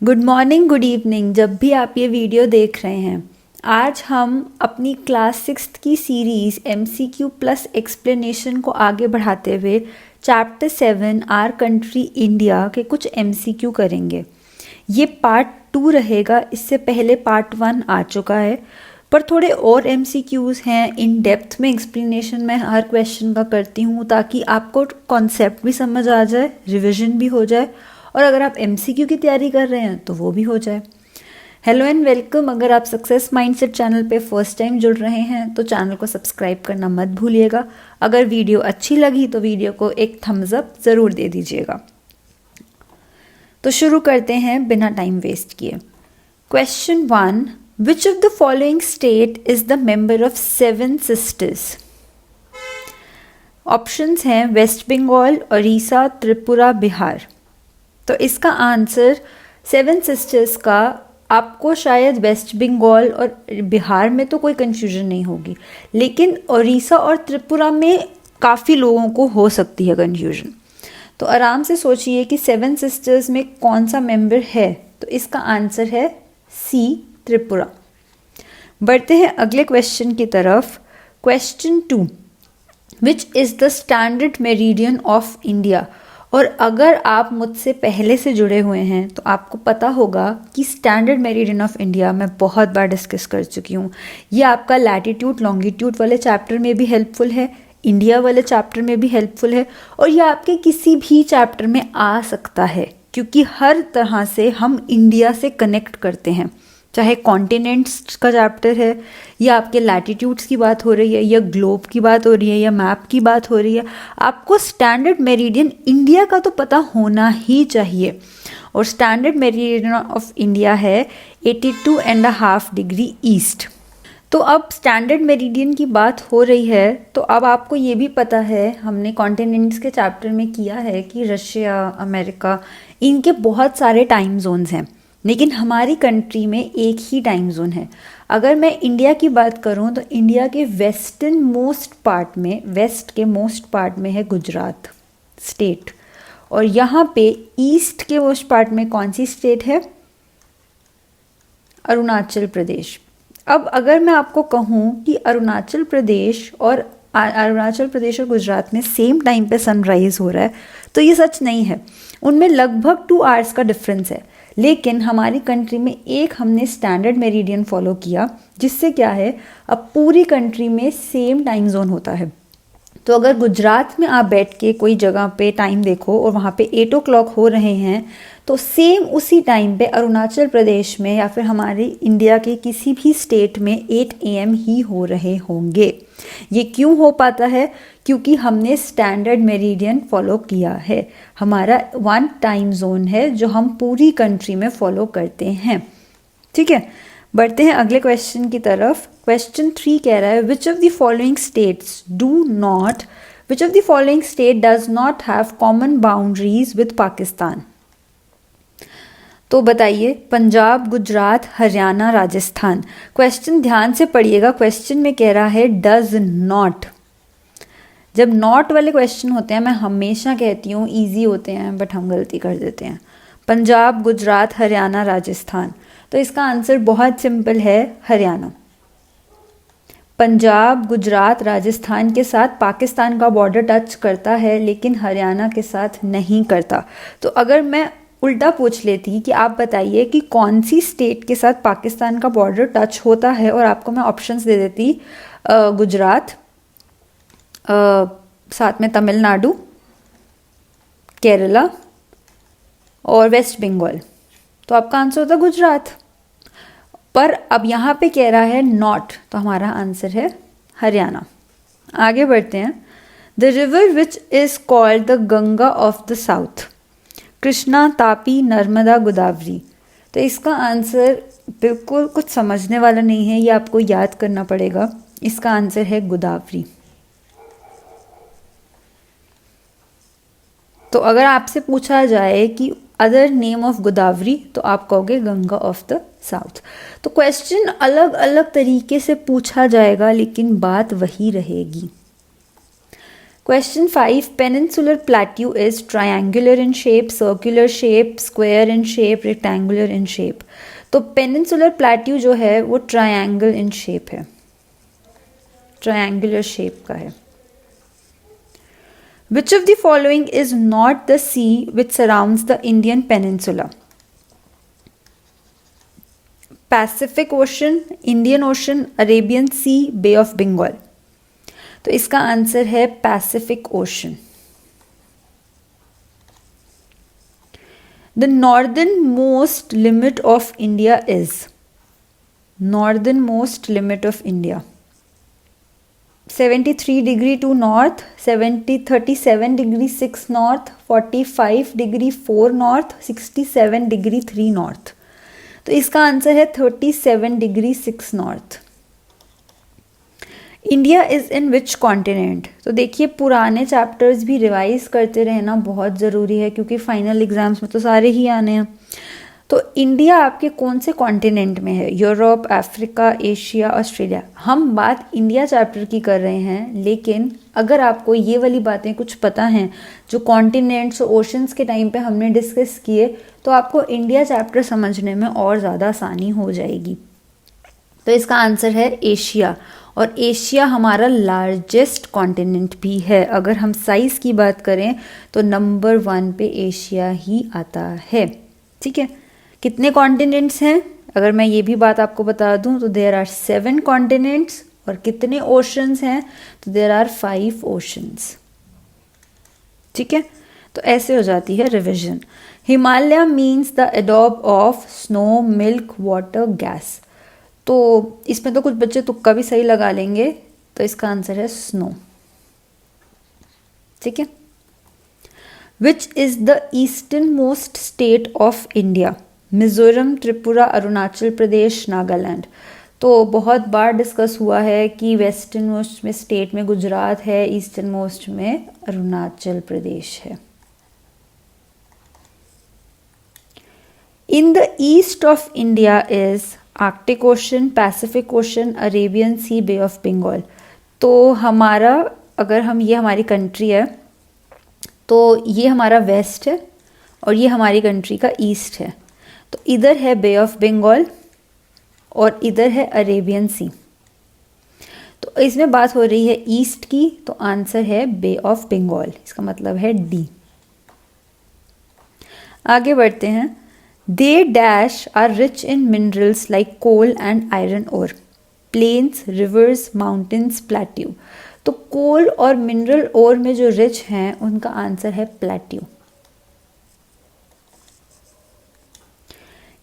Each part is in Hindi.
गुड मॉर्निंग, गुड इवनिंग, जब भी आप ये वीडियो देख रहे हैं। आज हम अपनी क्लास 6 की सीरीज़ MCQ प्लस एक्सप्लेनेशन को आगे बढ़ाते हुए चैप्टर 7 आर कंट्री इंडिया के कुछ MCQ करेंगे। ये पार्ट 2 रहेगा। इससे पहले पार्ट 1 आ चुका है, पर थोड़े और MCQs हैं। इन डेप्थ में एक्सप्लेनेशन मैं हर क्वेश्चन का करती हूँ ताकि आपको कॉन्सेप्ट भी समझ आ जाए, रिविजन भी हो जाए, और अगर आप MCQ की तैयारी कर रहे हैं तो वो भी हो जाए। Hello and welcome. अगर आप सक्सेस माइंडसेट चैनल पे फर्स्ट टाइम जुड़ रहे हैं तो चैनल को सब्सक्राइब करना मत भूलिएगा। अगर वीडियो अच्छी लगी तो वीडियो को एक थम्स अप ज़रूर दे दीजिएगा। तो शुरू करते हैं बिना टाइम वेस्ट किए। Question 1, which of the following state is the member of 7 sisters? Options हैं वेस्ट बंगाल, उड़ीसा, त्रिपुरा, बिहार। तो इसका आंसर 7 सिस्टर्स का आपको शायद वेस्ट बंगाल और बिहार में तो कोई कंफ्यूजन नहीं होगी, लेकिन उड़ीसा और त्रिपुरा में काफ़ी लोगों को हो सकती है कंफ्यूजन। तो आराम से सोचिए कि 7 सिस्टर्स में कौन सा मेंबर है। तो इसका आंसर है सी, त्रिपुरा। बढ़ते हैं अगले क्वेश्चन की तरफ। Question 2, which is the standard meridian of India? और अगर आप मुझसे पहले से जुड़े हुए हैं तो आपको पता होगा कि स्टैंडर्ड मेरिडियन ऑफ इंडिया मैं बहुत बार डिस्कस कर चुकी हूँ। ये आपका लैटिट्यूड लॉन्गिट्यूड वाले चैप्टर में भी हेल्पफुल है, इंडिया वाले चैप्टर में भी हेल्पफुल है, और ये आपके किसी भी चैप्टर में आ सकता है, क्योंकि हर तरह से हम इंडिया से कनेक्ट करते हैं। चाहे कॉन्टिनेंट्स का चैप्टर है, या आपके लैटिट्यूड्स की बात हो रही है, या ग्लोब की बात हो रही है, या मैप की बात हो रही है, आपको स्टैंडर्ड मेरिडियन इंडिया का तो पता होना ही चाहिए। और स्टैंडर्ड मेरिडियन ऑफ इंडिया है 82.5 डिग्री ईस्ट। तो अब स्टैंडर्ड मेरिडियन की बात हो रही है तो अब आपको ये भी पता है, हमने कॉन्टिनेंट्स के चैप्टर में किया है कि रशिया, अमेरिका, इनके बहुत सारे टाइम जोन्स हैं, लेकिन हमारी कंट्री में एक ही टाइम जोन है। अगर मैं इंडिया की बात करूं तो इंडिया के वेस्टर्न मोस्ट पार्ट में, वेस्ट के मोस्ट पार्ट में है गुजरात स्टेट, और यहाँ पे ईस्ट के मोस्ट पार्ट में कौन सी स्टेट है? अरुणाचल प्रदेश। अब अगर मैं आपको कहूँ कि अरुणाचल प्रदेश और गुजरात में सेम टाइम पे सनराइज हो रहा है, तो ये सच नहीं है। उनमें लगभग 2 आवर्स का डिफरेंस है, लेकिन हमारी कंट्री में एक हमने स्टैंडर्ड मेरिडियन फॉलो किया, जिससे क्या है, अब पूरी कंट्री में सेम टाइम जोन होता है। तो अगर गुजरात में आप बैठ के कोई जगह पे टाइम देखो और वहाँ पे 8 o'clock हो रहे हैं, तो सेम उसी टाइम पे अरुणाचल प्रदेश में या फिर हमारी इंडिया के किसी भी स्टेट में 8 AM ही हो रहे होंगे। ये क्यों हो पाता है? क्योंकि हमने स्टैंडर्ड मेरिडियन फॉलो किया है। हमारा 1 टाइम जोन है जो हम पूरी कंट्री में फॉलो करते हैं। ठीक है, बढ़ते हैं अगले क्वेश्चन की तरफ। क्वेश्चन 3 कह रहा है which of the following state does not have common boundaries with Pakistan? तो बताइए, पंजाब, गुजरात, हरियाणा, राजस्थान। क्वेश्चन ध्यान से पढ़िएगा। क्वेश्चन में कह रहा है डज नॉट। जब नॉट वाले क्वेश्चन होते हैं, मैं हमेशा कहती हूँ इजी होते हैं, बट हम गलती कर देते हैं। पंजाब, गुजरात, हरियाणा, राजस्थान। तो इसका आंसर बहुत सिंपल है, हरियाणा। पंजाब, गुजरात, राजस्थान के साथ पाकिस्तान का बॉर्डर टच करता है, लेकिन हरियाणा के साथ नहीं करता। तो अगर मैं उल्टा पूछ लेती कि आप बताइए कि कौन सी स्टेट के साथ पाकिस्तान का बॉर्डर टच होता है, और आपको मैं ऑप्शंस दे देती गुजरात, साथ में तमिलनाडु, केरला और वेस्ट बंगाल, तो आपका आंसर होता गुजरात। पर अब यहाँ पे कह रहा है नॉट, तो हमारा आंसर है हरियाणा। आगे बढ़ते हैं। The river which is called the Ganga of the south? Krishna, Tapi, Narmada, Godavari. तो इसका आंसर बिल्कुल कुछ समझने वाला नहीं है, ये आपको याद करना पड़ेगा। इसका आंसर है गोदावरी। तो अगर आपसे पूछा जाए कि अदर नेम ऑफ गोदावरी, तो आप कहोगे गंगा ऑफ द साउथ। तो क्वेश्चन अलग अलग तरीके से पूछा जाएगा, लेकिन बात वही रहेगी। Question 5. Peninsular plateau is triangular in shape, circular shape, square in shape, rectangular in shape. तो पेनिनसुलर प्लेट्यू जो है वो ट्रायंगल इन शेप है, ट्रायंगुलर शेप का है. Which of the following is not the sea which surrounds the Indian peninsula? Pacific Ocean, Indian Ocean, Arabian Sea, Bay of Bengal. तो इसका आंसर है Pacific ocean. The northernmost limit of India is, northernmost limit of India, 73 degree to north, 37 degree 6 north, 45 degree 4 north, 67 degree 3 north. तो इसका आंसर है 37 degree 6 north. India is in which continent. तो देखिए पुराने चैप्टर्स भी रिवाइज करते रहना बहुत ज़रूरी है क्योंकि फाइनल एग्जाम्स में तो सारे ही आने हैं. तो इंडिया आपके कौन से कॉन्टिनेंट में है? Europe, Africa, Asia, Australia. हम बात इंडिया चैप्टर की कर रहे हैं, लेकिन अगर आपको ये वाली बातें कुछ पता हैं जो कॉन्टिनेंट्स और ओशंस के टाइम पे हमने डिस्कस किए, तो आपको इंडिया चैप्टर समझने में और ज़्यादा आसानी हो जाएगी. तो इसका आंसर है एशिया. और एशिया हमारा लार्जेस्ट कॉन्टिनेंट भी है. अगर हम साइज़ की बात करें तो नंबर 1 पे एशिया ही आता है. ठीक है, कितने कॉन्टिनेंट्स हैं अगर मैं ये भी बात आपको बता दूं तो देयर आर 7 कॉन्टिनेंट्स. और कितने ओशंस हैं तो देयर आर 5 ओशंस. ठीक है, तो ऐसे हो जाती है revision. Himalaya means the Adobe of snow, milk, water, gas. तो इसमें तो कुछ बच्चे तुक्का भी सही लगा लेंगे, तो इसका आंसर है स्नो. ठीक है. Which is the easternmost state of India? Mizoram, Tripura, Arunachal Pradesh, Nagaland. तो बहुत बार डिस्कस हुआ है कि वेस्टर्न मोस्ट में स्टेट में गुजरात है, ईस्टर्न मोस्ट में अरुणाचल प्रदेश है. In the east of India is Arctic Ocean, Pacific Ocean, Arabian Sea, Bay of Bengal. तो हमारा अगर हम ये हमारी कंट्री है तो ये हमारा वेस्ट है और ये हमारी कंट्री का ईस्ट है. तो इधर है बे ऑफ बंगाल और इधर है अरेबियन सी. तो इसमें बात हो रही है ईस्ट की, तो आंसर है बे ऑफ बंगाल. इसका मतलब है डी. आगे बढ़ते हैं. They dash are rich in minerals like coal and iron ore. Plains, rivers, mountains, plateau. तो कोल और मिनरल ओर में जो रिच हैं उनका आंसर है plateau.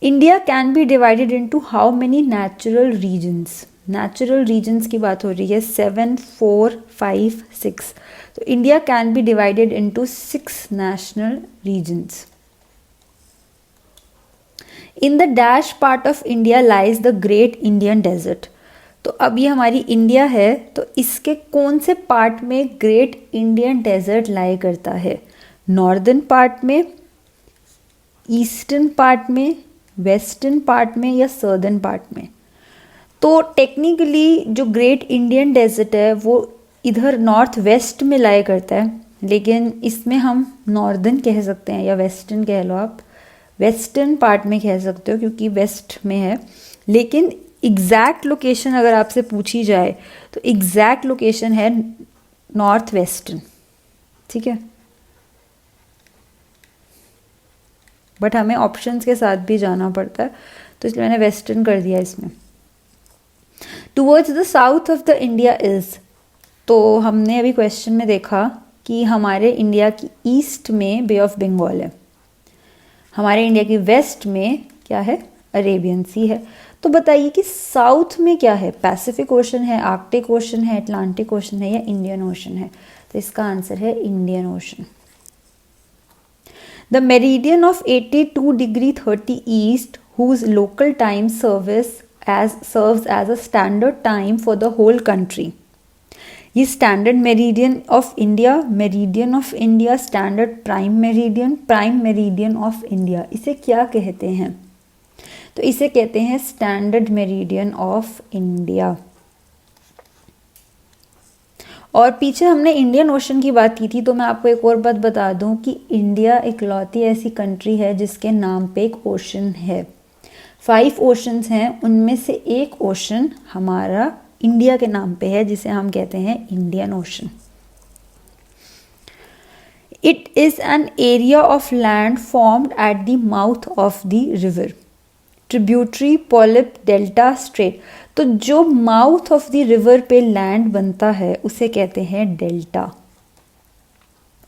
India can be divided into how many natural regions? Natural regions की बात हो रही है. 7, 4, 5, 6. तो India can be divided into 6 national regions. In the dash part of India lies the great Indian desert. तो अब ये हमारी इंडिया है, तो इसके कौन से पार्ट में ग्रेट इंडियन डेजर्ट लाई करता है? नॉर्दर्न पार्ट में, ईस्टर्न पार्ट में, वेस्टर्न पार्ट में या सदर्न पार्ट में? तो टेक्निकली जो ग्रेट इंडियन डेजर्ट है वो इधर नॉर्थ वेस्ट में लाई करता है, लेकिन इसमें हम नॉर्दर्न कह सकते हैं या वेस्टर्न कह लो आप. वेस्टर्न पार्ट में कह सकते हो क्योंकि वेस्ट में है. लेकिन एग्जैक्ट लोकेशन अगर आपसे पूछी जाए तो एग्जैक्ट लोकेशन है नॉर्थ वेस्टर्न. ठीक है, बट हमें ऑप्शंस के साथ भी जाना पड़ता है, तो इसलिए मैंने वेस्टर्न कर दिया इसमें. Towards the south of the India is. तो हमने अभी क्वेश्चन में देखा कि हमारे इंडिया की ईस्ट में बे ऑफ बंगाल है, हमारे इंडिया की वेस्ट में क्या है? अरेबियन सी है. तो बताइए कि साउथ में क्या है? पैसिफिक ओशन है, आर्कटिक ओशन है, अटलांटिक ओशन है या इंडियन ओशन है? तो इसका आंसर है Indian Ocean. The meridian of 82 degree 30 east whose local time serves as a standard time for the whole country. ये standard meridian of India, standard prime meridian of India, इसे क्या कहते हैं? तो इसे कहते हैं स्टैंडर्ड मेरिडियन ऑफ इंडिया. और पीछे हमने इंडियन ओशन की बात की थी, तो मैं आपको एक और बात बता दूं कि इंडिया इकलौती ऐसी कंट्री है जिसके नाम पे एक ओशन है। 5 ओशंस हैं, उनमें से एक ओशन हमारा इंडिया के नाम पे है, जिसे हम कहते हैं Indian ocean. It is an area of land formed at the mouth of the river. Tributary, polyp, delta, strait. तो जो माउथ ऑफ द रिवर पे लैंड बनता है उसे कहते हैं डेल्टा।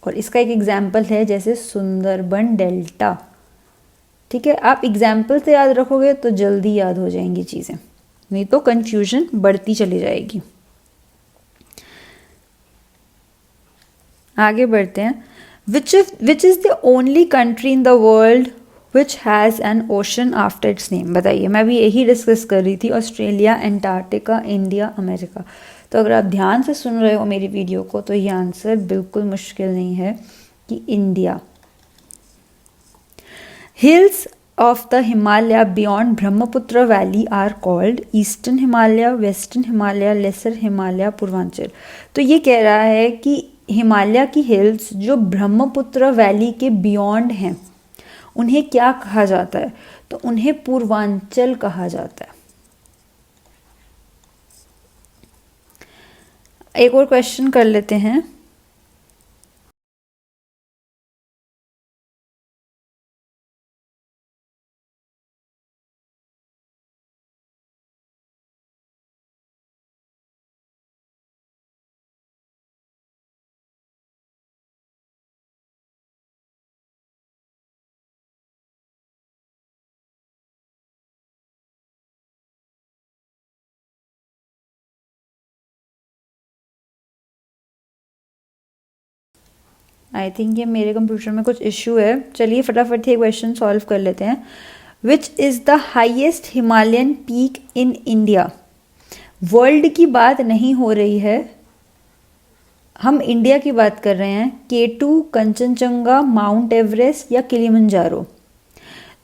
और इसका एक एग्जाम्पल है जैसे सुंदरबन डेल्टा। ठीक है, आप एग्जाम्पल से याद रखोगे तो जल्दी याद हो जाएंगी चीज़ें, नहीं तो कंफ्यूजन बढ़ती चली जाएगी। आगे बढ़ते हैं। Which is the only country in the world which has an ocean after its name? बताइए, मैं भी यही डिस्कस कर रही थी। Australia, Antarctica, India, America. तो अगर आप ध्यान से सुन रहे हो मेरी वीडियो को तो ये आंसर बिल्कुल मुश्किल नहीं है कि India. Hills of the Himalaya beyond Brahmaputra Valley are called Eastern Himalaya, Western Himalaya, Lesser Himalaya, Purvanchal. तो ये कह रहा है कि हिमालय की हिल्स जो ब्रह्मपुत्र वैली के बियॉन्ड हैं उन्हें क्या कहा जाता है? तो उन्हें पूर्वांचल कहा जाता है। एक और क्वेश्चन कर लेते हैं। आई थिंक ये मेरे कंप्यूटर में कुछ इश्यू है। चलिए फटाफट ये क्वेश्चन सॉल्व कर लेते हैं। Which is the highest Himalayan peak in India? World की बात नहीं हो रही है, हम इंडिया की बात कर रहे हैं। K2, कंचनजंगा, माउंट एवरेस्ट या किलिमंजारो?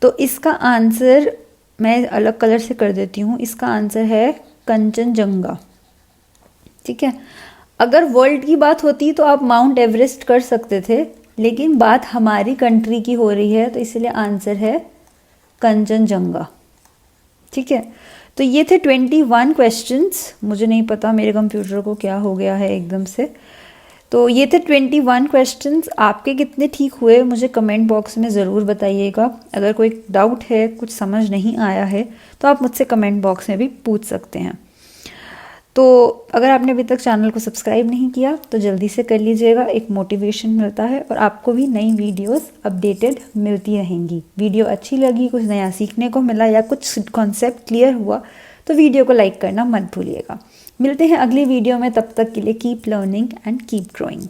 तो इसका आंसर मैं अलग कलर से कर देती हूँ। इसका आंसर है कंचनजंगा। ठीक है, अगर वर्ल्ड की बात होती तो आप माउंट एवरेस्ट कर सकते थे, लेकिन बात हमारी कंट्री की हो रही है तो इसलिए आंसर है कंचनजंगा। ठीक है, तो ये थे 21 क्वेश्चंस। मुझे नहीं पता मेरे कंप्यूटर को क्या हो गया है एकदम से। तो ये थे 21 क्वेश्चंस। आपके कितने ठीक हुए मुझे कमेंट बॉक्स में ज़रूर बताइएगा। अगर कोई डाउट है, कुछ समझ नहीं आया है तो आप मुझसे कमेंट बॉक्स में भी पूछ सकते हैं। तो अगर आपने अभी तक चैनल को सब्सक्राइब नहीं किया तो जल्दी से कर लीजिएगा, एक मोटिवेशन मिलता है और आपको भी नई वीडियोस अपडेटेड मिलती रहेंगी। वीडियो अच्छी लगी, कुछ नया सीखने को मिला या कुछ कॉन्सेप्ट क्लियर हुआ तो वीडियो को लाइक करना मत भूलिएगा। मिलते हैं अगली वीडियो में, तब तक के लिए keep learning and keep growing.